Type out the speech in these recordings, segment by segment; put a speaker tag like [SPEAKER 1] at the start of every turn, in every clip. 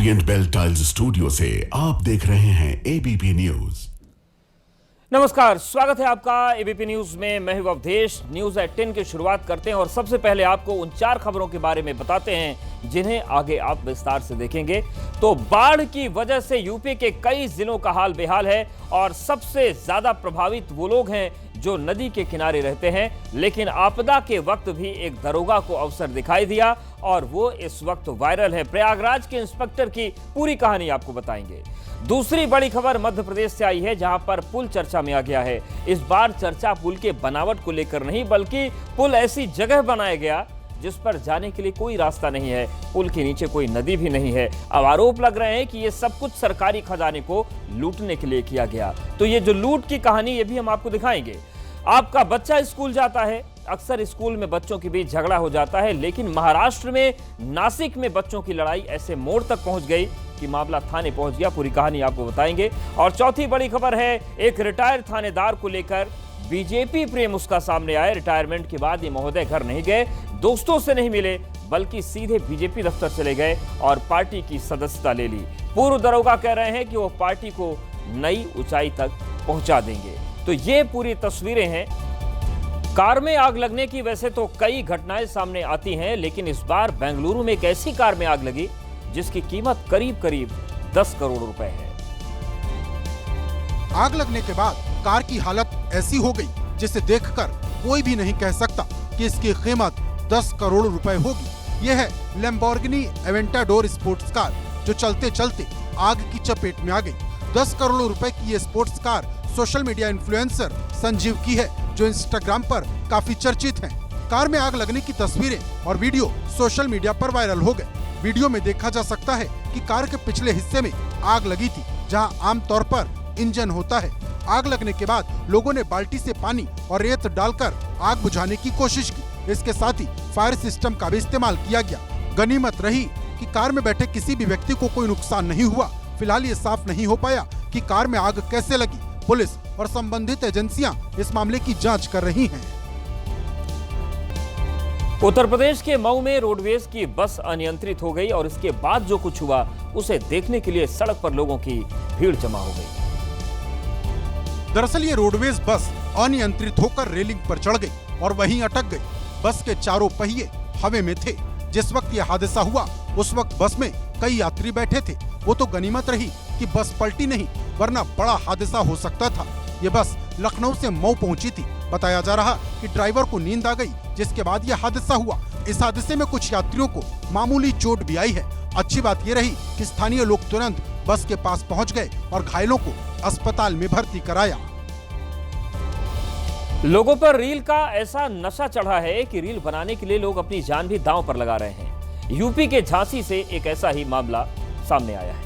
[SPEAKER 1] Orient bell tiles studio से आप देख रहे हैं एबीपी न्यूज।
[SPEAKER 2] नमस्कार, स्वागत है आपका एबीपी न्यूज में। मैं हूं अवधेश। न्यूज एट 10 की शुरुआत करते हैं और सबसे पहले आपको उन 4 खबरों के बारे में बताते हैं जिन्हें आगे आप विस्तार से देखेंगे। तो बाढ़ की वजह से यूपी के कई जिलों का हाल बेहाल है और सबसे ज्यादा प्रभावित वो लोग हैं जो नदी के किनारे रहते हैं। लेकिन आपदा के वक्त भी एक दरोगा को अवसर दिखाई दिया और वो इस वक्त वायरल है। प्रयागराज के इंस्पेक्टर की पूरी कहानी आपको बताएंगे। दूसरी बड़ी खबर मध्य प्रदेश से आई है, जहां पर पुल चर्चा में आ गया है। इस बार चर्चा पुल के बनावट को लेकर नहीं, बल्कि पुल ऐसी जगह बनाया गया जिस पर जाने के लिए कोई रास्ता नहीं है, पुल के नीचे कोई नदी भी नहीं है। अब आरोप लग रहे हैं कि ये सब कुछ सरकारी खजाने को लूटने के लिए किया गया। तो ये जो लूट की कहानी, ये भी हम आपको दिखाएंगे। आपका बच्चा स्कूल जाता है, अक्सर स्कूल में बच्चों के बीच झगड़ा हो जाता है, लेकिन महाराष्ट्र में नासिक में बच्चों की लड़ाई ऐसे मोड़ तक पहुंच गई कि मामला थाने पहुंच गया। पूरी कहानी आपको बताएंगे। और चौथी बड़ी खबर है, एक रिटायर्ड थानेदार को लेकर बीजेपी प्रेम उसका सामने आया। रिटायरमेंट के बाद ये महोदय घर नहीं गए, दोस्तों से नहीं मिले, बल्कि सीधे बीजेपी दफ्तर चले गए और पार्टी की सदस्यता ले ली। पूर्व दरोगा कह रहे हैं कि वो पार्टी को नई ऊंचाई तक पहुंचा देंगे। तो ये पूरी तस्वीरें हैं। कार में आग लगने की वैसे तो कई घटनाएं सामने आती हैं, लेकिन इस बार बेंगलुरु में एक ऐसी कार में आग लगी जिसकी कीमत करीब करीब 10 करोड़ रुपए है।
[SPEAKER 3] आग लगने के बाद कार की हालत ऐसी हो गई जिसे देखकर कोई भी नहीं कह सकता कि इसकी कीमत 10 करोड़ रुपए होगी। यह है लैम्बोर्गिनी एवेंटाडोर स्पोर्ट्स कार, जो चलते चलते आग की चपेट में आ गई। 10 करोड़ रुपए की ये sports car social media influencer Sanjeev की है, जो इंस्टाग्राम पर काफी चर्चित है। कार में आग लगने की तस्वीरें और वीडियो सोशल मीडिया पर वायरल हो गए। वीडियो में देखा जा सकता है कि कार के पिछले हिस्से में आग लगी थी, जहां आमतौर पर इंजन होता है। आग लगने के बाद लोगों ने बाल्टी से पानी और रेत डालकर आग बुझाने की कोशिश की। इसके साथ ही फायर सिस्टम का भी इस्तेमाल किया गया। गनीमत रही कि कार में बैठे किसी भी व्यक्ति को कोई नुकसान नहीं हुआ। फिलहाल ये साफ नहीं हो पाया कि कार में आग कैसे लगी। पुलिस और संबंधित एजेंसियां इस मामले की जांच कर रही हैं।
[SPEAKER 2] उत्तर प्रदेश के मऊ में रोडवेज की बस अनियंत्रित हो गई और इसके बाद जो कुछ हुआ उसे देखने के लिए सड़क पर लोगों की भीड़ जमा हो गई।
[SPEAKER 3] दरअसल ये रोडवेज बस अनियंत्रित होकर रेलिंग पर चढ़ गई और वहीं अटक गई। बस के चारों पहिए हवा में थे। जिस वक्त ये हादसा हुआ उस वक्त बस में कई यात्री बैठे थे। वो तो गनीमत रही कि बस पलटी नहीं, वरना बड़ा हादसा हो सकता था। ये बस लखनऊ से मऊ पहुंची थी। बताया जा रहा कि ड्राइवर को नींद आ गई, जिसके बाद यह हादसा हुआ। इस हादसे में कुछ यात्रियों को मामूली चोट भी आई है। अच्छी बात ये रही कि स्थानीय लोग तुरंत बस के पास पहुंच गए और घायलों को अस्पताल में भर्ती कराया।
[SPEAKER 2] लोगों पर रील का ऐसा नशा चढ़ा है कि रील बनाने के लिए लोग अपनी जान भी दांव पर लगा रहे हैं। यूपी के झांसी से एक ऐसा ही मामला सामने आया है।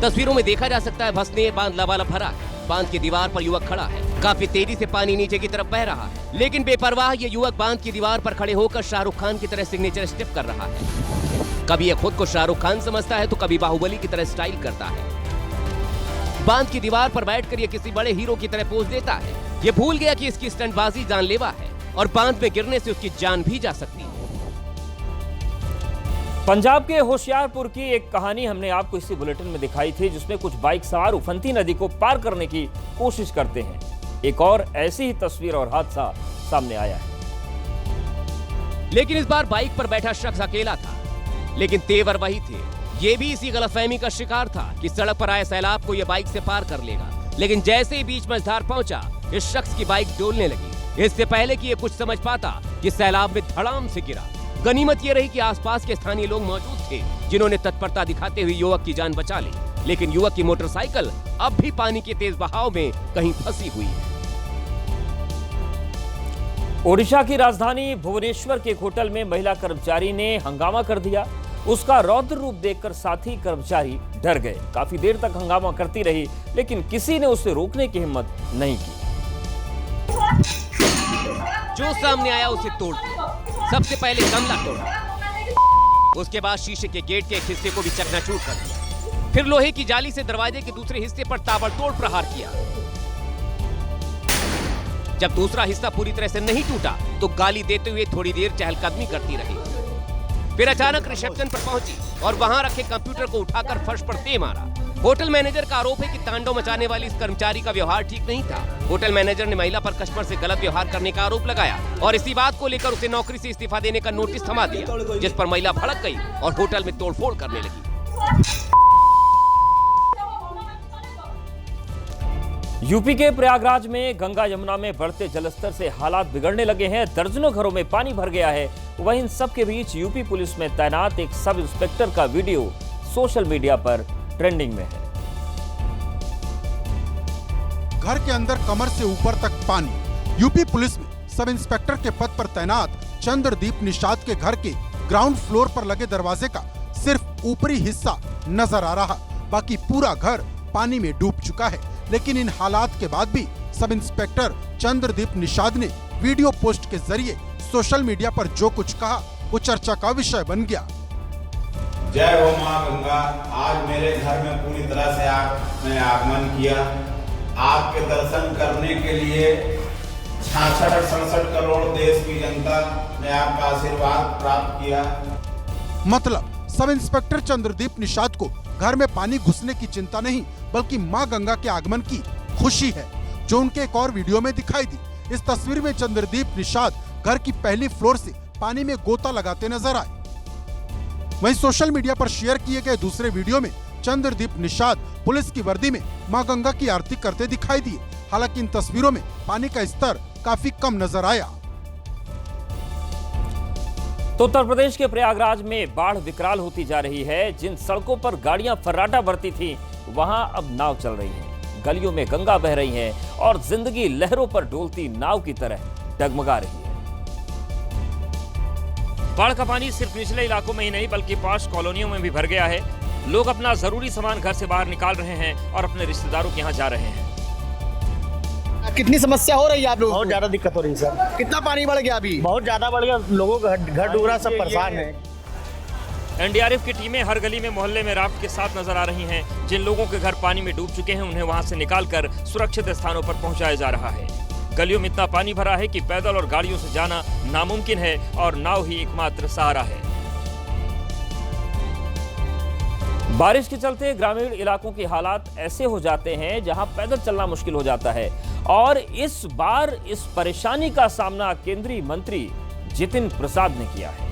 [SPEAKER 4] तस्वीरों में देखा जा सकता है भसने बांध लबालब भरा है। बांध की दीवार पर युवक खड़ा है। काफी तेजी से पानी नीचे की तरफ बह रहा है, लेकिन बेपरवाह ये युवक बांध की दीवार पर खड़े होकर शाहरुख खान की तरह सिग्नेचर स्टेप कर रहा है। कभी ये खुद को शाहरुख खान समझता है तो कभी बाहुबली की तरह स्टाइल करता है। बांध की दीवार पर बैठकर ये किसी बड़े हीरो की तरह पोज देता है। ये भूल गया कि इसकी स्टंटबाजी जानलेवा है और बांध में गिरने से उसकी जान भी जा सकती है।
[SPEAKER 2] पंजाब के होशियारपुर की एक कहानी हमने आपको इसी बुलेटिन में दिखाई थी, जिसमें कुछ बाइक सवार उफनती नदी को पार करने की कोशिश करते हैं। एक और ऐसी ही तस्वीर और हादसा सामने आया है।
[SPEAKER 4] लेकिन इस बार बाइक पर बैठा शख्स अकेला था, लेकिन तेवर वही थे। ये भी इसी गलतफहमी का शिकार था कि सड़क पर आए सैलाब को ये बाइक से पार कर लेगा, लेकिन जैसे ही बीच मझधार पहुंचा, इस शख्स की बाइक डोलने लगी। इससे पहले कि ये कुछ समझ पाता, ये सैलाब में धड़ाम से गिरा। गनीमत ये रही कि आसपास के स्थानीय लोग मौजूद थे, जिन्होंने तत्परता दिखाते हुए युवक की जान बचा ली। लेकिन युवक की मोटरसाइकिल अब भी पानी के तेज बहाव में कहीं फंसी हुई है।
[SPEAKER 2] ओडिशा की राजधानी भुवनेश्वर के एक होटल में महिला कर्मचारी ने हंगामा कर दिया। उसका रौद्र रूप देखकर साथी कर्मचारी डर गए। काफी देर तक हंगामा करती रही, लेकिन किसी ने उसे रोकने की हिम्मत नहीं की।
[SPEAKER 4] जो सामने आया उसे तोड़ दिया। सबसे पहले गमला तोड़ा, उसके बाद शीशे के गेट के एक हिस्से को भी चकनाचूर कर दिया। फिर लोहे की जाली से दरवाजे के दूसरे हिस्से पर ताबड़तोड़ प्रहार किया। जब दूसरा हिस्सा पूरी तरह से नहीं टूटा तो गाली देते हुए थोड़ी देर चहलकदमी करती रही। फिर अचानक रिसेप्शन पर पहुंची और वहां रखे कंप्यूटर को उठाकर फर्श पर दे मारा। होटल मैनेजर का आरोप है कि तांडव मचाने वाली इस कर्मचारी का व्यवहार ठीक नहीं था। होटल मैनेजर ने महिला पर कस्टमर से गलत व्यवहार करने का आरोप लगाया और इसी बात को लेकर उसे नौकरी से इस्तीफा देने का नोटिस थमा दिया, जिस पर महिला भड़क गई और होटल में तोड़फोड़ करने लगी।
[SPEAKER 2] यूपी के प्रयागराज में गंगा यमुना में बढ़ते जलस्तर से हालात बिगड़ने लगे हैं। दर्जनों घरों में पानी भर गया है। वहीं इन सब के बीच यूपी पुलिस में तैनात एक सब इंस्पेक्टर का वीडियो सोशल मीडिया पर ट्रेंडिंग में है।
[SPEAKER 3] घर के अंदर कमर से ऊपर तक पानी। यूपी पुलिस में सब इंस्पेक्टर के पद पर तैनात चंद्रदीप निषाद के घर के ग्राउंड फ्लोर पर लगे दरवाजे का सिर्फ ऊपरी हिस्सा नजर आ रहा, बाकी पूरा घर पानी में डूब चुका है। लेकिन इन हालात के बाद भी सब इंस्पेक्टर चंद्रदीप निषाद ने वीडियो पोस्ट के जरिए सोशल मीडिया पर जो कुछ कहा वो चर्चा का विषय बन गया।
[SPEAKER 5] जय हो माँ गंगा। आज मेरे घर में पूरी तरह से आपने आगमन किया। आपके दर्शन करने के लिए 66-67 करोड़ देश की जनता ने आपका आशीर्वाद प्राप्त किया।
[SPEAKER 3] मतलब सब इंस्पेक्टर चंद्रदीप निषाद को घर में पानी घुसने की चिंता नहीं, बल्कि मां गंगा के आगमन की खुशी है, जो उनके एक और वीडियो में दिखाई दी। इस तस्वीर में चंद्रदीप निषाद घर की पहली फ्लोर से पानी में गोता लगाते नजर आए। वहीं सोशल मीडिया पर शेयर किए गए दूसरे वीडियो में चंद्रदीप निषाद पुलिस की वर्दी में मां गंगा की आरती करते दिखाई दिए। हालांकि इन तस्वीरों में पानी का स्तर काफी कम नजर आया।
[SPEAKER 2] तो उत्तर प्रदेश के प्रयागराज में बाढ़ विकराल होती जा रही है। जिन सड़कों पर गाड़ियां फर्राटा भरती थी, वहां अब नाव चल रही है। गलियों में गंगा बह रही है और जिंदगी लहरों पर डोलती नाव की तरह डगमगा रही है। बाढ़ का पानी सिर्फ निचले इलाकों में ही नहीं, बल्कि पास कॉलोनियों में भी भर गया है। लोग अपना जरूरी सामान घर से बाहर निकाल रहे हैं और अपने रिश्तेदारों के यहाँ जा रहे हैं।
[SPEAKER 6] कितनी समस्या हो रही है आप लोगों को?
[SPEAKER 7] बहुत ज्यादा दिक्कत हो रही है सर।
[SPEAKER 6] कितना पानी बढ़ गया अभी?
[SPEAKER 7] बहुत ज्यादा बढ़ गया, लोगों का घर डूबा, सब परेशान है।
[SPEAKER 2] एनडीआरएफ की टीमें हर गली में मोहल्ले में राफ्ट के साथ नजर आ रही हैं। जिन लोगों के घर पानी में डूब चुके हैं, उन्हें वहां से निकालकर सुरक्षित स्थानों पर पहुंचाया जा रहा है। गलियों में इतना पानी भरा है कि पैदल और गाड़ियों से जाना नामुमकिन है और नाव ही एकमात्र सहारा है। बारिश के चलते ग्रामीण इलाकों के हालात ऐसे हो जाते हैं जहां पैदल चलना मुश्किल हो जाता है। और इस बार इस परेशानी का सामना केंद्रीय मंत्री जितिन प्रसाद ने किया है।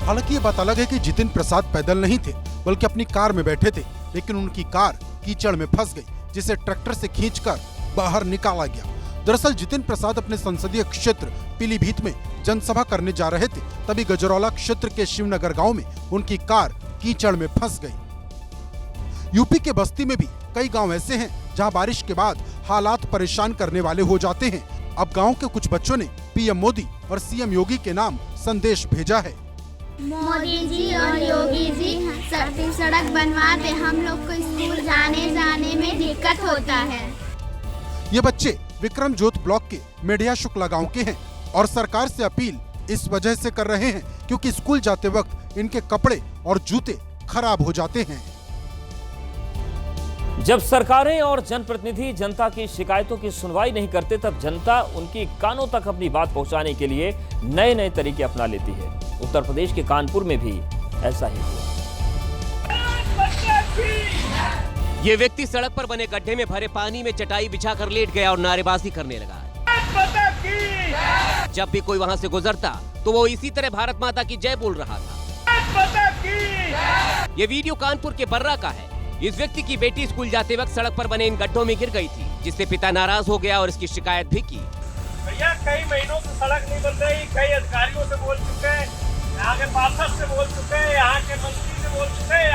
[SPEAKER 3] हालांकि ये बात अलग है कि जितिन प्रसाद पैदल नहीं थे, बल्कि अपनी कार में बैठे थे, लेकिन उनकी कार कीचड़ में फंस गई, जिसे ट्रैक्टर से खींचकर बाहर निकाला गया। दरअसल जितिन प्रसाद अपने संसदीय क्षेत्र पीलीभीत में जनसभा करने जा रहे थे, तभी गजरौला क्षेत्र के शिवनगर गांव में उनकी कार कीचड़ में फंस गई। यूपी के बस्ती में भी कई गांव ऐसे हैं जहां बारिश के बाद हालात परेशान करने वाले हो जाते हैं। अब गांव के कुछ बच्चों ने पीएम मोदी और सीएम योगी के नाम संदेश भेजा है।
[SPEAKER 8] मोदी जी और योगी जी सड़क बनवा दे, हम लोग को स्कूल जाने में दिक्कत होता है।
[SPEAKER 3] ये बच्चे विक्रम जोत ब्लॉक के मेढ़िया शुक्ला गांव के हैं और सरकार से अपील इस वजह से कर रहे हैं क्योंकि स्कूल जाते वक्त इनके कपड़े और जूते खराब हो जाते हैं।
[SPEAKER 2] जब सरकारें और जनप्रतिनिधि जनता की शिकायतों की सुनवाई नहीं करते, तब जनता उनकी कानों तक अपनी बात पहुंचाने के लिए नए नए तरीके अपना लेती है। उत्तर प्रदेश के कानपुर में भी ऐसा ही हुआ।
[SPEAKER 4] ये व्यक्ति सड़क पर बने गड्ढे में भरे पानी में चटाई बिछाकर लेट गया और नारेबाजी करने लगा। जब भी कोई वहां से गुजरता तो वो इसी तरह भारत माता की जय बोल रहा था। ये वीडियो कानपुर के बर्रा का है। इस व्यक्ति की बेटी स्कूल जाते वक्त सड़क पर बने इन गड्ढों में गिर गई थी, जिससे पिता नाराज हो गया और इसकी शिकायत भी की।
[SPEAKER 9] भैया कई महीनों से सड़क नहीं बन रही, कई अधिकारियों से बोल चुके हैं, यहाँ के पार्षद से बोल चुके हैं, यहाँ के मंत्री से बोल चुके हैं,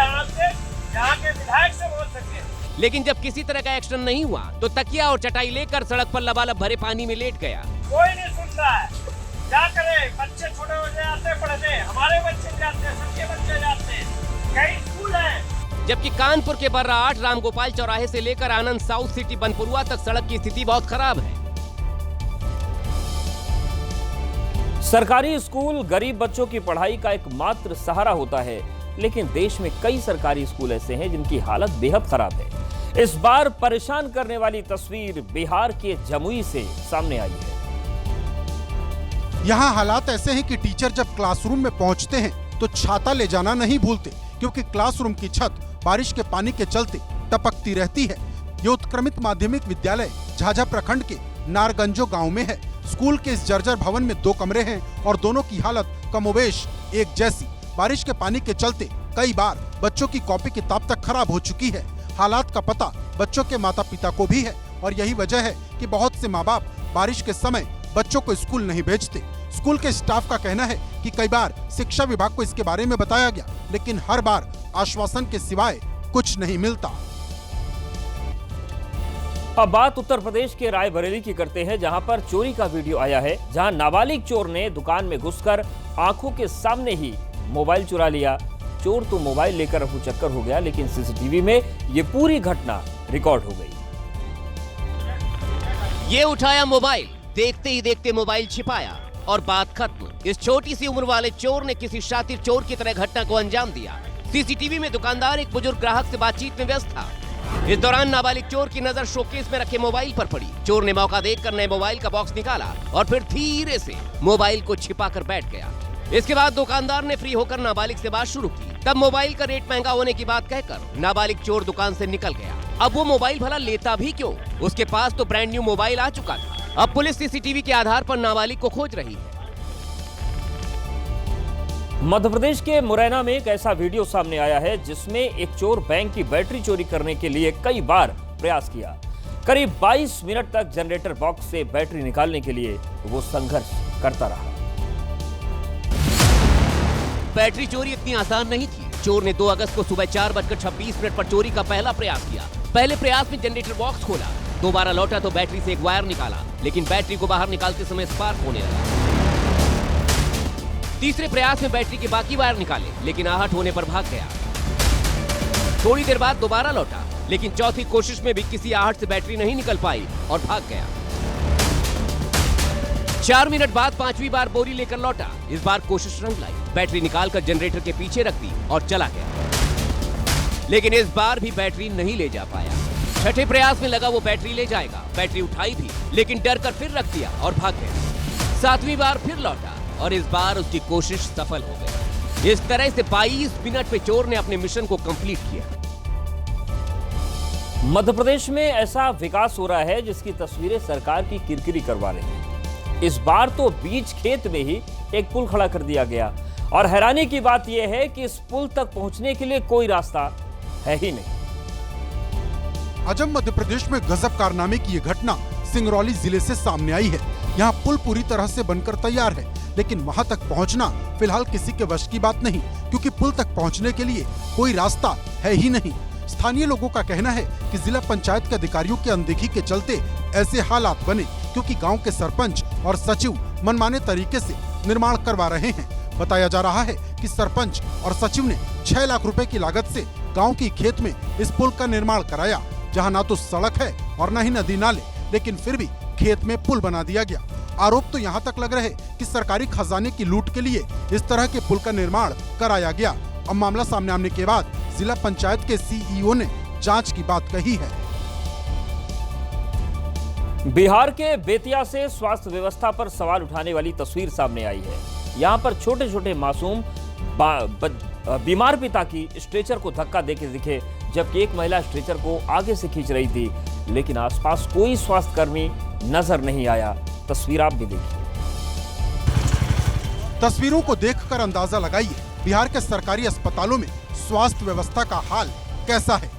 [SPEAKER 9] यहाँ के विधायक से बोल चुके हैं।
[SPEAKER 4] लेकिन जब किसी तरह का एक्शन नहीं हुआ तो तकिया और चटाई लेकर सड़क पर लबालब भरे पानी में लेट गया।
[SPEAKER 9] कोई नहीं सुन रहा है। क्या करे, बच्चे छोटे हो जाते पढ़ने, हमारे बच्चे जाते हैं, सबके बच्चे जाते हैं, कई स्कूल हैं।
[SPEAKER 4] जबकि कानपुर के बर्रा 8 रामगोपाल चौराहे से लेकर आनंद साउथ सिटी बनपुरुआ तक सड़क की स्थिति बहुत खराब है।
[SPEAKER 2] सरकारी स्कूल गरीब बच्चों की पढ़ाई का एकमात्र सहारा होता है, लेकिन देश में कई सरकारी स्कूल ऐसे हैं जिनकी हालत बेहद खराब है। इस बार परेशान करने वाली तस्वीर बिहार के जमुई से सामने आई है।
[SPEAKER 3] यहाँ हालात ऐसे हैं कि टीचर जब क्लासरूम में पहुँचते हैं तो छाता ले जाना नहीं भूलते, क्योंकि क्लासरूम की छत बारिश के पानी के चलते टपकती रहती है। ये उत्क्रमित माध्यमिक विद्यालय झाझा प्रखंड के नारगंजो गांव में है। स्कूल के इस जर्जर भवन में 2 कमरे हैं और दोनों की हालत कमोबेश एक जैसी। बारिश के पानी के चलते कई बार बच्चों की कॉपी किताब तक खराब हो चुकी है। हालात का पता बच्चों के माता पिता को भी है और यही वजह है कि बहुत से माँ बाप बारिश के समय बच्चों को स्कूल नहीं भेजते। स्कूल के स्टाफ का कहना है कि कई बार शिक्षा विभाग को इसके बारे में बताया गया, लेकिन हर बार आश्वासन के सिवाय कुछ नहीं मिलता।
[SPEAKER 2] अब बात उत्तर प्रदेश के रायबरेली की करते हैं, जहां पर चोरी का वीडियो आया है, जहां नाबालिग चोर ने दुकान में घुसकर आंखों के सामने ही मोबाइल चुरा लिया। चोर तो मोबाइल लेकर रफू चक्कर हो गया, लेकिन सीसीटीवी में ये पूरी घटना रिकॉर्ड हो गई।
[SPEAKER 4] ये उठाया मोबाइल, देखते ही देखते मोबाइल छिपाया और बात खत्म। इस छोटी सी उम्र वाले चोर ने किसी शातिर चोर की तरह घटना को अंजाम दिया। सीसीटीवी में दुकानदार एक बुजुर्ग ग्राहक से बातचीत में व्यस्त था। इस दौरान नाबालिग चोर की नजर शोकेस में रखे मोबाइल पर पड़ी। चोर ने मौका देखकर नए मोबाइल का बॉक्स निकाला और फिर धीरे से मोबाइल को छिपाकर बैठ गया। इसके बाद दुकानदार ने फ्री होकर नाबालिग से बात शुरू की। तब मोबाइल का रेट महंगा होने की बात कहकर नाबालिग चोर दुकान से निकल गया। अब वो मोबाइल भला लेता भी क्यों? उसके पास तो ब्रांड न्यू मोबाइल आ चुका था। अब पुलिस सीसीटीवी के आधार पर नाबालिग को खोज रही है।
[SPEAKER 2] मध्य प्रदेश के मुरैना में एक ऐसा वीडियो सामने आया है जिसमें एक चोर बैंक की बैटरी चोरी करने के लिए कई बार प्रयास किया। करीब 22 मिनट तक जनरेटर बॉक्स से बैटरी निकालने के लिए वो संघर्ष करता रहा।
[SPEAKER 4] बैटरी चोरी इतनी आसान नहीं थी। चोर ने 2 अगस्त को सुबह 4:26 पर चोरी का पहला प्रयास किया। पहले प्रयास में जनरेटर बॉक्स खोला, दोबारा लौटा तो बैटरी से एक वायर निकाला, लेकिन बैटरी को बाहर निकालते समय स्पार्क होने लगा। तीसरे प्रयास में बैटरी के बाकी वायर निकाले, लेकिन आहट होने पर भाग गया। थोड़ी देर बाद दोबारा लौटा, लेकिन चौथी कोशिश में भी किसी आहट से बैटरी नहीं निकल पाई और भाग गया। 4 मिनट बाद 5वीं बार बोरी लेकर लौटा। इस बार कोशिश रंग लाई, बैटरी निकालकर जनरेटर के पीछे रख दी और चला गया। लेकिन इस बार भी बैटरी नहीं ले जा पाया। छठे प्रयास में लगा वो बैटरी ले जाएगा। बैटरी उठाई भी, लेकिन डर कर फिर रख दिया और भाग गया। 7वीं बार फिर लौटा और इस बार उसकी कोशिश सफल हो गई। इस तरह से 22 मिनट में चोर ने अपने मिशन को कंप्लीट किया।
[SPEAKER 2] मध्य प्रदेश में ऐसा विकास हो रहा है जिसकी तस्वीरें सरकार की किरकिरी करवा रही है। इस बार तो बीच खेत में ही एक पुल खड़ा कर दिया गया और हैरानी की बात यह है कि इस पुल तक पहुंचने के लिए कोई रास्ता है ही नहीं।
[SPEAKER 3] अजब मध्य प्रदेश में गजब कारनामे की ये घटना सिंगरौली जिले से सामने आई है। यहाँ पुल पूरी तरह से बनकर तैयार है, लेकिन वहाँ तक पहुँचना फिलहाल किसी के वश की बात नहीं, क्योंकि पुल तक पहुँचने के लिए कोई रास्ता है ही नहीं। स्थानीय लोगों का कहना है कि जिला पंचायत के अधिकारियों की अनदेखी के चलते ऐसे हालात बने, क्योंकि गांव के सरपंच और सचिव मनमाने तरीके से निर्माण करवा रहे हैं। बताया जा रहा है कि सरपंच और सचिव ने 6 लाख रुपए की लागत से गांव की खेत में इस पुल का निर्माण कराया, जहां ना तो सड़क है और न ही नदी नाले, लेकिन फिर भी खेत में पुल बना दिया गया। आरोप तो यहाँ तक लग रहे कि सरकारी खजाने की लूट के लिए इस तरह के पुल का निर्माण कराया गया। अब मामला सामने आने के बाद जिला पंचायत के सीईओ ने जांच की बात कही है।
[SPEAKER 2] बिहार के बेतिया से स्वास्थ्य व्यवस्था पर सवाल उठाने वाली तस्वीर सामने आई है। यहाँ पर छोटे छोटे मासूम बीमार पिता की स्ट्रेचर को धक्का देके दिखे, जबकि एक महिला स्ट्रेचर को आगे से खींच रही थी, लेकिन आसपास कोई स्वास्थ्यकर्मी नजर नहीं आया। तस्वीर आप भी देखिए।
[SPEAKER 3] तस्वीरों को देखकर अंदाजा लगाइए बिहार के सरकारी अस्पतालों में स्वास्थ्य व्यवस्था का हाल कैसा है।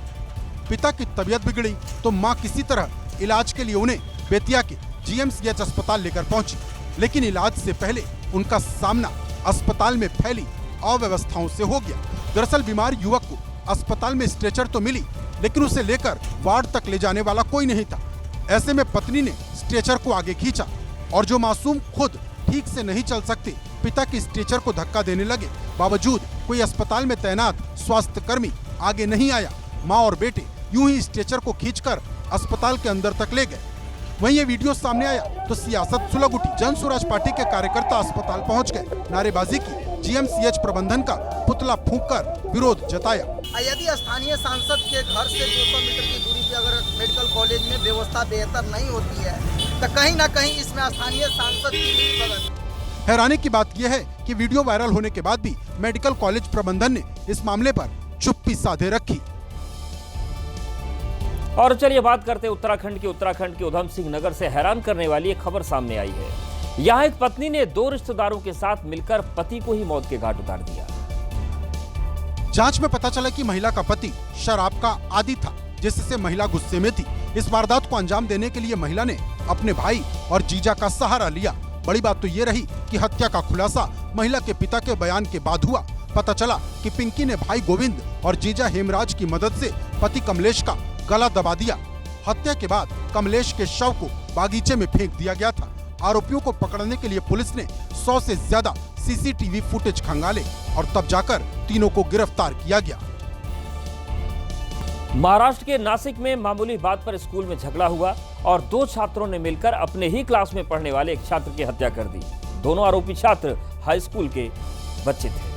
[SPEAKER 3] पिता की तबीयत बिगड़ी तो मां किसी तरह इलाज के लिए उन्हें बेतिया के जीएमसीएच अस्पताल लेकर पहुंची, लेकिन इलाज से पहले उनका सामना अस्पताल में फैली अव्यवस्थाओं से हो गया। दरअसल बीमार युवक को अस्पताल में स्ट्रेचर तो मिली, लेकिन उसे लेकर वार्ड तक ले जाने वाला कोई नहीं था। ऐसे में पत्नी ने स्ट्रेचर को आगे खींचा और जो मासूम खुद ठीक से नहीं चल सकते पिता की स्ट्रेचर को धक्का देने लगे। बावजूद कोई अस्पताल में तैनात स्वास्थ्य कर्मी आगे नहीं आया। माँ और बेटे यूं ही स्ट्रेचर को खींचकर अस्पताल के अंदर तक ले गए। वहीं ये वीडियो सामने आया तो सियासत सुलग उठी। जन स्वराज पार्टी के कार्यकर्ता अस्पताल पहुंच गए, नारेबाजी की, जीएमसीएच प्रबंधन का पुतला फूंककर विरोध जताया।
[SPEAKER 6] यदि स्थानीय सांसद के घर से 200 मीटर की दूरी पे अगर मेडिकल कॉलेज में व्यवस्था बेहतर नहीं होती है तो कहीं ना कहीं इसमें स्थानीय सांसद की भी
[SPEAKER 3] हैरानी की बात यह है कि वीडियो वायरल होने के बाद भी मेडिकल कॉलेज प्रबंधन ने इस मामले पर चुप्पी साधे रखी।
[SPEAKER 2] और चलिए बात करते हैं उत्तराखंड के उधम सिंह नगर से हैरान करने वाली एक खबर सामने आई है। यहाँ एक पत्नी ने 2 रिश्तेदारों के साथ मिलकर पति को ही मौत के घाट उतार दिया।
[SPEAKER 3] जांच में पता चला कि महिला का पति शराब का आदी था, जिससे महिला गुस्से में थी। इस वारदात को अंजाम देने के लिए महिला ने अपने भाई और जीजा का सहारा लिया। बड़ी बात तो ये रही कि हत्या का खुलासा महिला के पिता के बयान के बाद हुआ। पता चला कि पिंकी ने भाई गोविंद और जीजा हेमराज की मदद से पति कमलेश का गला दबा दिया। हत्या के बाद कमलेश के शव को बागीचे में फेंक दिया गया था। आरोपियों को पकड़ने के लिए पुलिस ने 100 से ज्यादा सीसीटीवी फुटेज खंगाले और तब जाकर तीनों को गिरफ्तार किया गया।
[SPEAKER 2] महाराष्ट्र के नासिक में मामूली बात पर स्कूल में झगड़ा हुआ और 2 छात्रों ने मिलकर अपने ही क्लास में पढ़ने वाले एक छात्र की हत्या कर दी। दोनों आरोपी छात्र हाई स्कूल के बच्चे थे।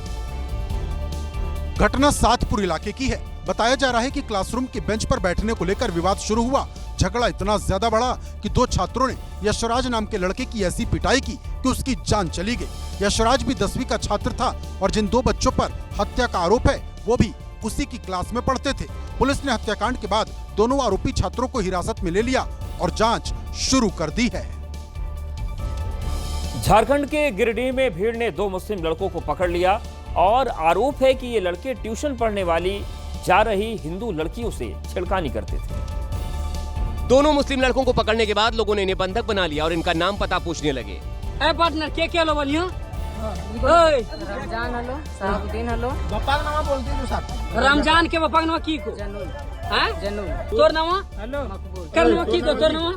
[SPEAKER 3] घटना सातपुर इलाके की है। बताया जा रहा है कि क्लासरूम के बेंच पर बैठने को लेकर विवाद शुरू हुआ। झगड़ा इतना ज्यादा बढ़ा कि 2 छात्रों ने यशराज नाम के लड़के की ऐसी पिटाई की कि उसकी जान चली गई। यशराज भी 10वीं का छात्र था और जिन 2 बच्चों पर हत्या का आरोप है वो भी उसी की क्लास में पढ़ते थे। पुलिस ने हत्याकांड के बाद दोनों आरोपी छात्रों को हिरासत में ले लिया और जांच शुरू कर दी है।
[SPEAKER 2] झारखंड के गिरिडीह में भीड़ ने 2 मुस्लिम लड़कों को पकड़ लिया और आरोप है कि ये लड़के ट्यूशन पढ़ने वाली जा रही हिंदू लड़कियों से छेड़खानी करते थे।
[SPEAKER 4] दोनों मुस्लिम लड़कों को पकड़ने के बाद लोगों ने इन्हें बंधक बना लिया और इनका नाम पता पूछने लगे।
[SPEAKER 10] ए पार्टनर क्या लो बोलियो?
[SPEAKER 11] Ramzan hello, Sahuddin hello.
[SPEAKER 6] बापा का नाम बोलती तू साहब।
[SPEAKER 10] रमजान के बापा का नाम की को?
[SPEAKER 11] जनूल।
[SPEAKER 10] हैं?
[SPEAKER 11] जनूल।
[SPEAKER 10] तोर नाम?
[SPEAKER 11] हेलो। मकबूल।
[SPEAKER 10] कर नाम की को तोर नाम?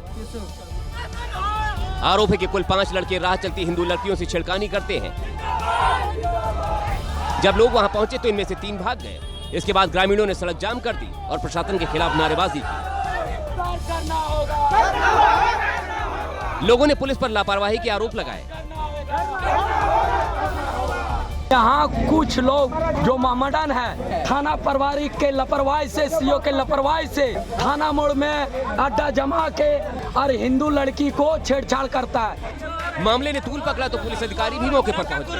[SPEAKER 4] आरोप है कि कुल 5 लड़के राह चलती हिंदू लड़कियों से छेड़खानी करते हैं। जब लोग वहां पहुंचे तो इनमें से 3 भाग गए। इसके बाद ग्रामीणों ने सड़क जाम कर दी और प्रशासन के खिलाफ नारेबाजी की। लोगों ने पुलिस पर लापरवाही के आरोप लगाए।
[SPEAKER 10] यहाँ कुछ लोग जो मर्डन है, थाना प्रभारी के लापरवाही से, सीओ के लापरवाही से थाना मोड़ में अड्डा जमा के और हिंदू लड़की को छेड़छाड़ करता है।
[SPEAKER 4] मामले ने तूल पकड़ा तो पुलिस अधिकारी भी मौके पर पहुंचे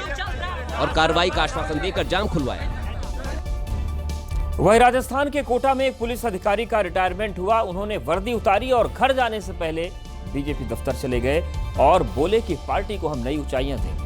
[SPEAKER 4] और कार्रवाई का आश्वासन देकर जाम खुलवाया।
[SPEAKER 2] वहीं राजस्थान के कोटा में एक पुलिस अधिकारी का रिटायरमेंट हुआ। उन्होंने वर्दी उतारी और घर जाने से पहले बीजेपी दफ्तर चले गए और बोले कि पार्टी को हम नई ऊंचाइयां देंगे।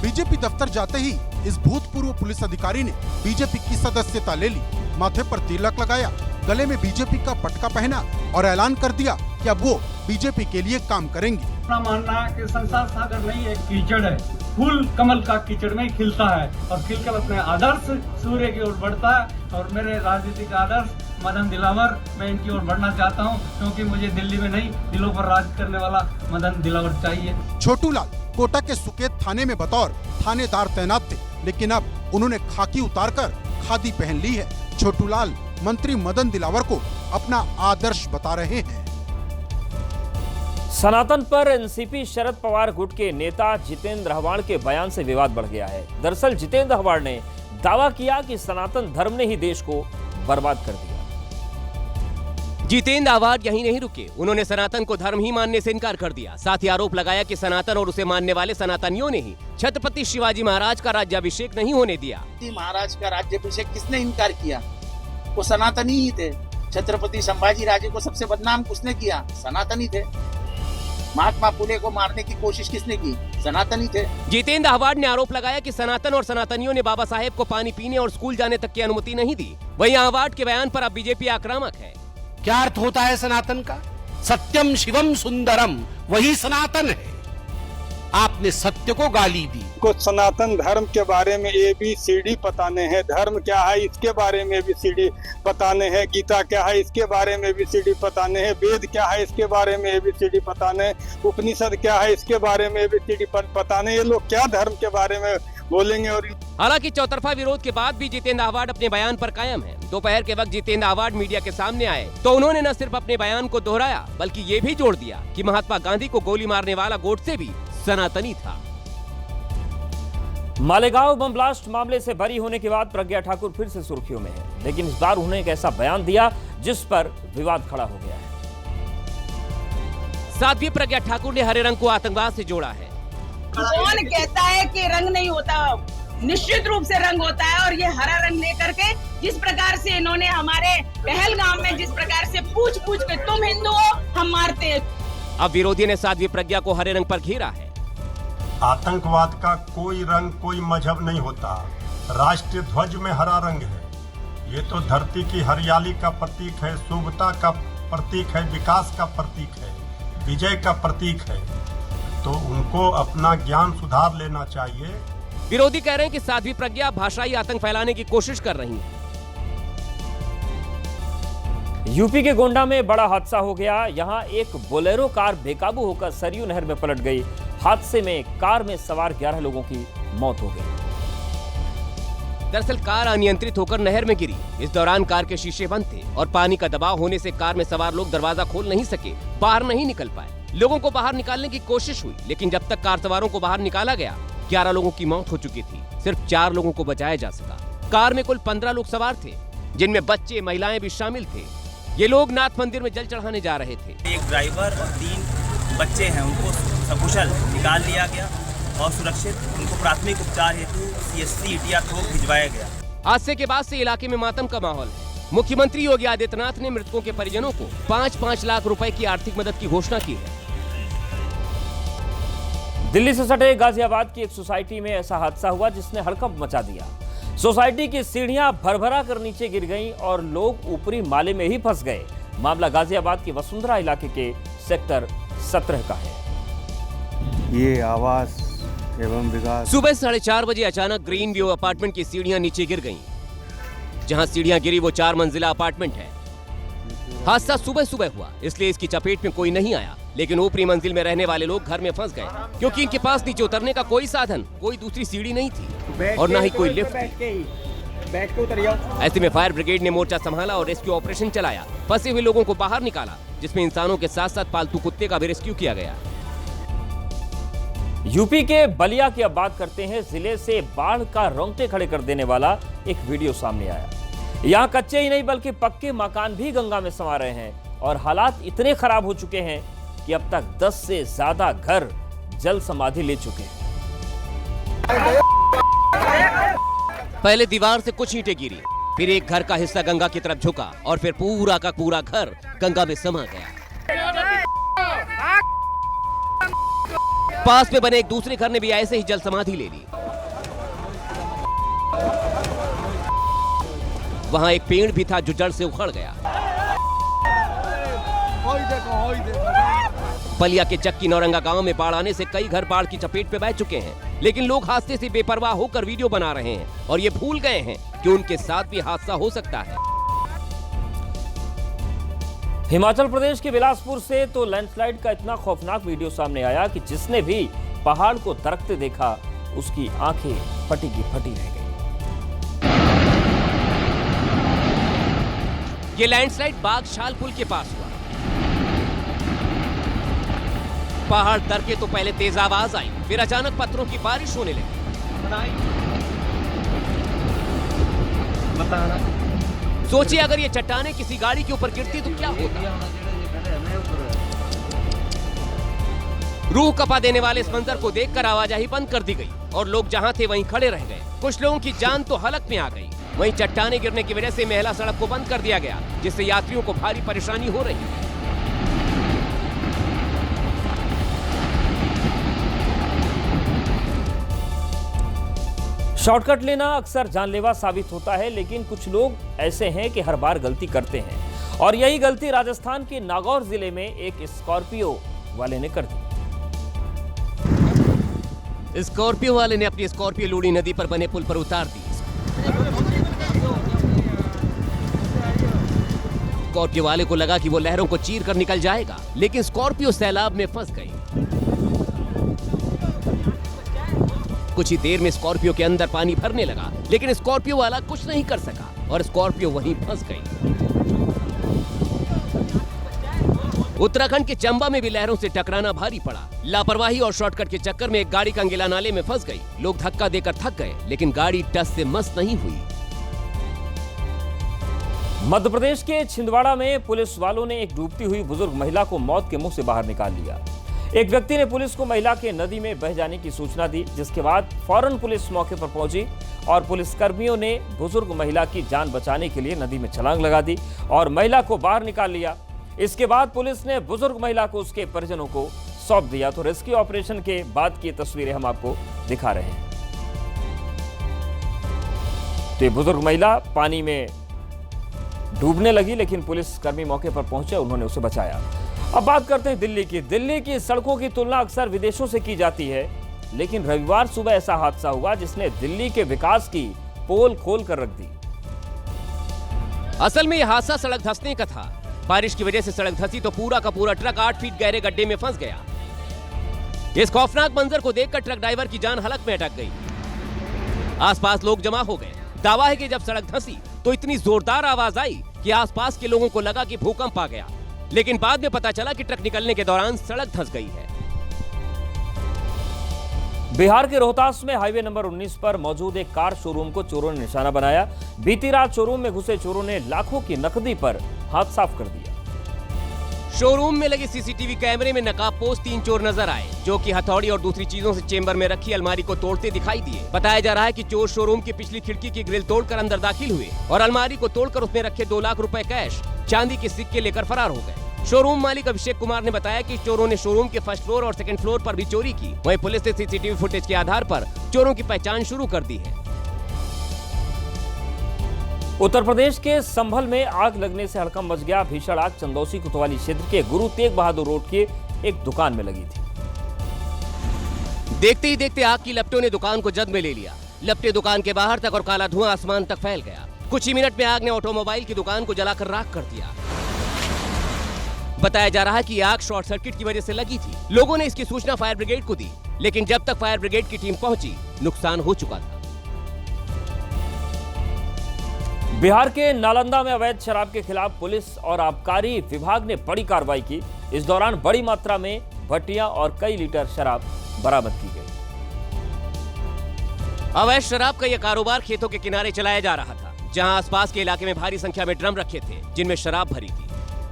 [SPEAKER 3] बीजेपी दफ्तर जाते ही इस भूतपूर्व पुलिस अधिकारी ने बीजेपी की सदस्यता ले ली, माथे पर तिलक लगाया, गले में बीजेपी का पटका पहना और ऐलान कर दिया कि अब वो बीजेपी के लिए काम करेंगे।
[SPEAKER 9] अपना मानना है कि संसार सागर नहीं एक कीचड़ है, फूल कमल का कीचड़ में खिलता है और खिलकर अपने आदर्श सूर्य की ओर बढ़ता है। और मेरे राजनीतिक आदर्श मदन दिलावर, मैं इनकी ओर बढ़ना चाहता हूं, क्योंकि मुझे दिल्ली में नहीं दिलों पर राज करने वाला मदन दिलावर चाहिए।
[SPEAKER 3] छोटू लाल कोटा के सुकेत थाने में बतौर थानेदार तैनात थे, लेकिन अब उन्होंने खाकी उतारकर खादी पहन ली है। छोटू लाल मंत्री मदन दिलावर को अपना आदर्श बता रहे हैं।
[SPEAKER 2] सनातन पर एनसीपी शरद पवार गुट के नेता जितेंद्र आव्हाड के बयान से विवाद बढ़ गया है। दरअसल जितेंद्र आव्हाड ने दावा किया कि सनातन धर्म ने ही देश को बर्बाद कर दिया।
[SPEAKER 4] जितेंद्र आव्हाड यहीं नहीं रुके, उन्होंने सनातन को धर्म ही मानने से इनकार कर दिया। साथ ही आरोप लगाया कि सनातन और उसे मानने वाले सनातनियों ने ही छत्रपति शिवाजी महाराज का राज्याभिषेक नहीं होने दिया।
[SPEAKER 6] महाराज का राज्याभिषेक किसने इनकार किया? वो सनातनी ही थे। छत्रपति संभाजी राजे को सबसे बदनाम किसने किया? सनातनी थे। महात्मा फुले को मारने की कोशिश किसने की? सनातनी थे।
[SPEAKER 4] जितेंद्र आव्हाड ने आरोप लगाया कि सनातन और सनातनियों ने बाबा साहेब को पानी पीने और स्कूल जाने तक की अनुमति नहीं दी। वहीं आव्हाड के बयान पर अब बीजेपी आक्रामक है।
[SPEAKER 12] क्या अर्थ होता है सनातन का? सत्यम शिवम सुंदरम, वही सनातन है। आपने सत्य को गाली दी।
[SPEAKER 13] कुछ सनातन धर्म के बारे में ABCD बताने हैं, धर्म क्या है इसके बारे में ABCD बताने हैं, गीता क्या है इसके बारे में ABCD बताने हैं, वेद क्या है इसके बारे में ABCD बताने हैं, उपनिषद क्या है इसके बारे में ABCD बताने। ये लोग क्या धर्म के बारे में बोलेंगे? और
[SPEAKER 4] हालांकि चौतरफा विरोध के बाद भी जितेंद्र आव्हाड अपने बयान पर कायम है। दोपहर के वक्त जितेंद्र आव्हाड मीडिया के सामने आए तो उन्होंने न सिर्फ अपने बयान को दोहराया बल्कि ये भी जोड़ दिया कि महात्मा गांधी को गोली मारने वाला गोडसे भी सनातनी था।
[SPEAKER 2] मालेगांव बम ब्लास्ट मामले से बरी होने के बाद प्रज्ञा ठाकुर फिर से सुर्खियों में है, लेकिन इस बार उन्होंने एक ऐसा बयान दिया जिस पर विवाद खड़ा हो गया है।
[SPEAKER 4] साथ ही प्रज्ञा ठाकुर ने हरे रंग को आतंकवाद से जोड़ा है।
[SPEAKER 14] कौन कहता है कि रंग नहीं होता? निश्चित रूप से रंग होता है। और ये हरा रंग लेकर के जिस प्रकार से इन्होंने हमारे पहलगाम में जिस प्रकार से पूछ पूछ के तुम हिंदू हो, हम मारते हैं।
[SPEAKER 4] अब विरोधी ने साध्वी प्रज्ञा को हरे रंग पर घेरा है।
[SPEAKER 15] आतंकवाद का कोई रंग, कोई मजहब नहीं होता। राष्ट्रीय ध्वज में हरा रंग है। ये तो धरती की हरियाली का प्रतीक है, शुभता का प्रतीक है, विकास का प्रतीक है, विजय का प्रतीक है। तो उनको अपना ज्ञान सुधार लेना चाहिए।
[SPEAKER 4] विरोधी कह रहे हैं कि साध्वी प्रज्ञा भाषाई आतंक फैलाने की कोशिश कर रही है।
[SPEAKER 2] यूपी के गोंडा में बड़ा हादसा हो गया। यहां एक बोलेरो कार बेकाबू होकर सरयू नहर में पलट गई। हादसे में कार में सवार 11 लोगों की मौत हो गई।
[SPEAKER 4] दरअसल कार अनियंत्रित होकर नहर में गिरी। इस दौरान कार के शीशे बंद थे और पानी का दबाव होने से कार में सवार लोग दरवाजा खोल नहीं सके, बाहर नहीं निकल पाए। लोगों को बाहर निकालने की कोशिश हुई, लेकिन जब तक कार सवारों को बाहर निकाला गया 11 लोगों की मौत हो चुकी थी। सिर्फ 4 लोगों को बचाया जा सका। कार में कुल 15 लोग सवार थे, जिनमें बच्चे महिलाएं भी शामिल थे। ये लोग नाथ मंदिर में जल चढ़ाने जा रहे थे।
[SPEAKER 16] एक ड्राइवर और 3 बच्चे हैं, उनको सकुशल निकाल लिया गया और सुरक्षित उनको प्राथमिक उपचार हेतु CSC इटिया थोक भिजवाया गया।
[SPEAKER 4] हादसे के बाद से इलाके में मातम का माहौल है। मुख्यमंत्री योगी आदित्यनाथ ने मृतकों के परिजनों को 5-5 लाख रुपए की आर्थिक मदद की घोषणा की है।
[SPEAKER 2] दिल्ली से सटे गाजियाबाद की एक सोसाइटी में ऐसा हादसा हुआ जिसने हड़कंप मचा दिया। सोसाइटी की सीढ़ियां भरभरा कर नीचे गिर गईं और लोग ऊपरी माले में ही फंस गए। मामला गाजियाबाद के वसुंधरा इलाके के सेक्टर 17 का है।
[SPEAKER 17] ये आवास एवं विकास
[SPEAKER 4] सुबह 4:30 बजे अचानक ग्रीन व्यू अपार्टमेंट की सीढ़ियां नीचे गिर गईं। जहां सीढ़ियां गिरी वो 4 मंजिला अपार्टमेंट है। हादसा सुबह सुबह हुआ, इसलिए इसकी चपेट में कोई नहीं आया, लेकिन ऊपरी मंजिल में रहने वाले लोग घर में फंस गए क्योंकि इनके पास नीचे उतरने का कोई साधन, कोई दूसरी सीढ़ी नहीं थी और न ही कोई लिफ्ट थी। ऐसे में फायर ब्रिगेड ने मोर्चा संभाला और रेस्क्यू ऑपरेशन चलाया। फंसे हुए लोगों को बाहर निकाला, जिसमें इंसानों के साथ साथ पालतू कुत्ते का भी रेस्क्यू किया गया।
[SPEAKER 2] यूपी के बलिया की अब बात करते हैं। जिले से बाढ़ का रोंगटे खड़े कर देने वाला एक वीडियो सामने आया। यहाँ कच्चे ही नहीं बल्कि पक्के मकान भी गंगा में समा रहे हैं और हालात इतने खराब हो चुके हैं कि अब तक 10 से ज्यादा घर जल समाधि ले चुके हैं।
[SPEAKER 4] पहले दीवार से कुछ ईंटें गिरी, फिर एक घर का हिस्सा गंगा की तरफ झुका और फिर पूरा का पूरा घर गंगा में समा गया। पास में बने एक दूसरे घर ने भी ऐसे ही जल समाधि ले ली। वहां एक पेड़ भी था जो जड़ से उखड़ गया। बलिया के चक्की नौरंगा गांव में बाढ़ आने से कई घर बाढ़ की चपेट में बह चुके हैं, लेकिन लोग हादसे से बेपरवाह होकर वीडियो बना रहे हैं और ये भूल गए हैं कि उनके साथ भी हादसा हो सकता है।
[SPEAKER 2] हिमाचल प्रदेश के बिलासपुर से तो लैंडस्लाइड का इतना खौफनाक वीडियो सामने आया कि जिसने भी पहाड़ को दरकते देखा उसकी आंखें फटी की फटी रह गई।
[SPEAKER 4] ये लैंडस्लाइड बागशाल पुल के पास हुआ। पहाड़ दरके तो पहले तेज आवाज आई, फिर अचानक पत्थरों की बारिश होने लगी। सोचिए अगर ये चट्टानें किसी गाड़ी के ऊपर गिरती तो क्या होता। रूह कपा देने वाले इस मंजर को देखकर आवाजाही बंद कर दी गई और लोग जहां थे वहीं खड़े रह गए। कुछ लोगों की जान तो हलक में आ गई। वहीं चट्टानें गिरने की वजह से मेला सड़क को बंद कर दिया गया, जिससे यात्रियों को भारी परेशानी हो रही है।
[SPEAKER 2] शॉर्टकट लेना अक्सर जानलेवा साबित होता है, लेकिन कुछ लोग ऐसे हैं कि हर बार गलती करते हैं और यही गलती राजस्थान के नागौर जिले में एक स्कॉर्पियो वाले ने कर दी।
[SPEAKER 4] स्कॉर्पियो वाले ने अपनी स्कॉर्पियो लूड़ी नदी पर बने पुल पर उतार दी। स्कॉर्पियो वाले को लगा कि वो लहरों को चीर कर निकल जाएगा, लेकिन स्कॉर्पियो सैलाब में फंस गई। कुछ ही देर में स्कॉर्पियो के अंदर पानी भरने लगा, लेकिन स्कॉर्पियो वाला कुछ नहीं कर सका और स्कॉर्पियो वहीं फंस गई। उत्तराखंड के चंबा में भी लहरों से टकराना भारी पड़ा। लापरवाही और शॉर्टकट के चक्कर में एक गाड़ी कंगेला नाले में फंस गई। लोग धक्का देकर थक गए, लेकिन गाड़ी टस से मस नहीं हुई।
[SPEAKER 2] मध्य प्रदेश के छिंदवाड़ा में पुलिस वालों ने एक डूबती हुई बुजुर्ग महिला को मौत के मुंह से बाहर निकाल लिया। एक व्यक्ति ने पुलिस को महिला के नदी में बह जाने की सूचना दी, जिसके बाद फौरन पुलिस मौके पर पहुंची और पुलिसकर्मियों ने बुजुर्ग महिला की जान बचाने के लिए नदी में छलांग लगा दी और महिला को बाहर निकाल लिया। इसके बाद पुलिस ने बुजुर्ग महिला को उसके परिजनों को सौंप दिया। तो रेस्क्यू ऑपरेशन के बाद की तस्वीरें हम आपको दिखा रहे हैं। तो ये बुजुर्ग महिला पानी में डूबने लगी, लेकिन पुलिसकर्मी मौके पर पहुंचे, उन्होंने उसे बचाया। अब बात करते हैं दिल्ली की। दिल्ली की सड़कों की तुलना अक्सर विदेशों से की जाती है, लेकिन रविवार सुबह ऐसा हादसा हुआ जिसने दिल्ली के विकास की पोल खोल कर रख दी।
[SPEAKER 4] असल में यह हादसा सड़क धंसने का था। बारिश की वजह से सड़क धंसी तो पूरा का पूरा ट्रक 8 फीट गहरे गड्ढे में फंस गया। इस खौफनाक मंजर को देखकर ट्रक ड्राइवर की जान हलक में अटक गई। आसपास लोग जमा हो गए। दावा है कि जब सड़क धंसी तो इतनी जोरदार आवाज आई कि आसपास के लोगों को लगा कि भूकंप आ गया, लेकिन बाद में पता चला कि ट्रक निकलने के दौरान सड़क धंस गई है।
[SPEAKER 2] बिहार के रोहतास में हाईवे नंबर 19 पर मौजूद एक कार शोरूम को चोरों ने निशाना बनाया। बीती रात शोरूम में घुसे चोरों ने लाखों की नकदी पर हाथ साफ कर दिया।
[SPEAKER 4] शोरूम में लगे सीसीटीवी कैमरे में नकाबपोश 3 चोर नजर आए, जो कि हथौड़ी और दूसरी चीजों से चेंबर में रखी अलमारी को तोड़ते दिखाई दिए। बताया जा रहा है कि चोर शोरूम की पिछली खिड़की की ग्रिल तोड़कर अंदर दाखिल हुए और अलमारी को तोड़कर उसमें रखे 2 लाख रुपए कैश, चांदी के सिक्के लेकर फरार हो गए। शोरूम मालिक अभिषेक कुमार ने बताया कि चोरों ने शोरूम के फर्स्ट फ्लोर और सेकंड फ्लोर पर भी चोरी की। वहीं पुलिस ने सीसीटीवी फुटेज के आधार पर चोरों की पहचान शुरू कर दी है।
[SPEAKER 2] उत्तर प्रदेश के संभल में आग लगने से हड़कंप मच गया। भीषण आग चंदौसी कोतवाली क्षेत्र के गुरु तेग बहादुर रोड के एक दुकान में लगी थी।
[SPEAKER 4] देखते ही देखते आग की लपटों ने दुकान को जद में ले लिया। लपटे दुकान के बाहर तक और काला धुआं आसमान तक फैल गया। कुछ ही मिनट में आग ने ऑटोमोबाइल की दुकान को जलाकर राख कर दिया। बताया जा रहा है कि आग शॉर्ट सर्किट की वजह से लगी थी। लोगों ने इसकी सूचना फायर ब्रिगेड को दी, लेकिन जब तक फायर ब्रिगेड की टीम पहुंची, नुकसान हो चुका था।
[SPEAKER 2] बिहार के नालंदा में अवैध शराब के खिलाफ पुलिस और आबकारी विभाग ने बड़ी कार्रवाई की। इस दौरान बड़ी मात्रा में भट्टियां और कई लीटर शराब बरामद की गई।
[SPEAKER 4] अवैध शराब का यह कारोबार खेतों के किनारे चलाया जा रहा था, जहां आसपास के इलाके में भारी संख्या में ड्रम रखे थे जिनमें शराब भरी थी।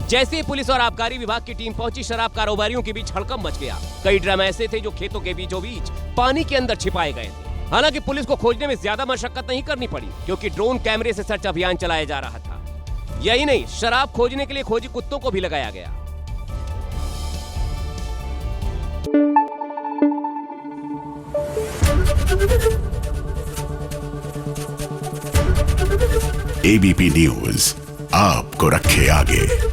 [SPEAKER 4] जैसे ही पुलिस और आबकारी विभाग की टीम पहुंची, शराब कारोबारियों के बीच हड़कंप मच गया। कई ड्रम ऐसे थे जो खेतों के बीचों बीच पानी के अंदर छिपाए गए थे। हालांकि पुलिस को खोजने में ज्यादा मशक्कत नहीं करनी पड़ी, क्योंकि ड्रोन कैमरे से सर्च अभियान चलाया जा रहा था। यही नहीं, शराब खोजने के लिए खोजी कुत्तों को भी लगाया गया।
[SPEAKER 1] एबीपी न्यूज आपको रखे आगे।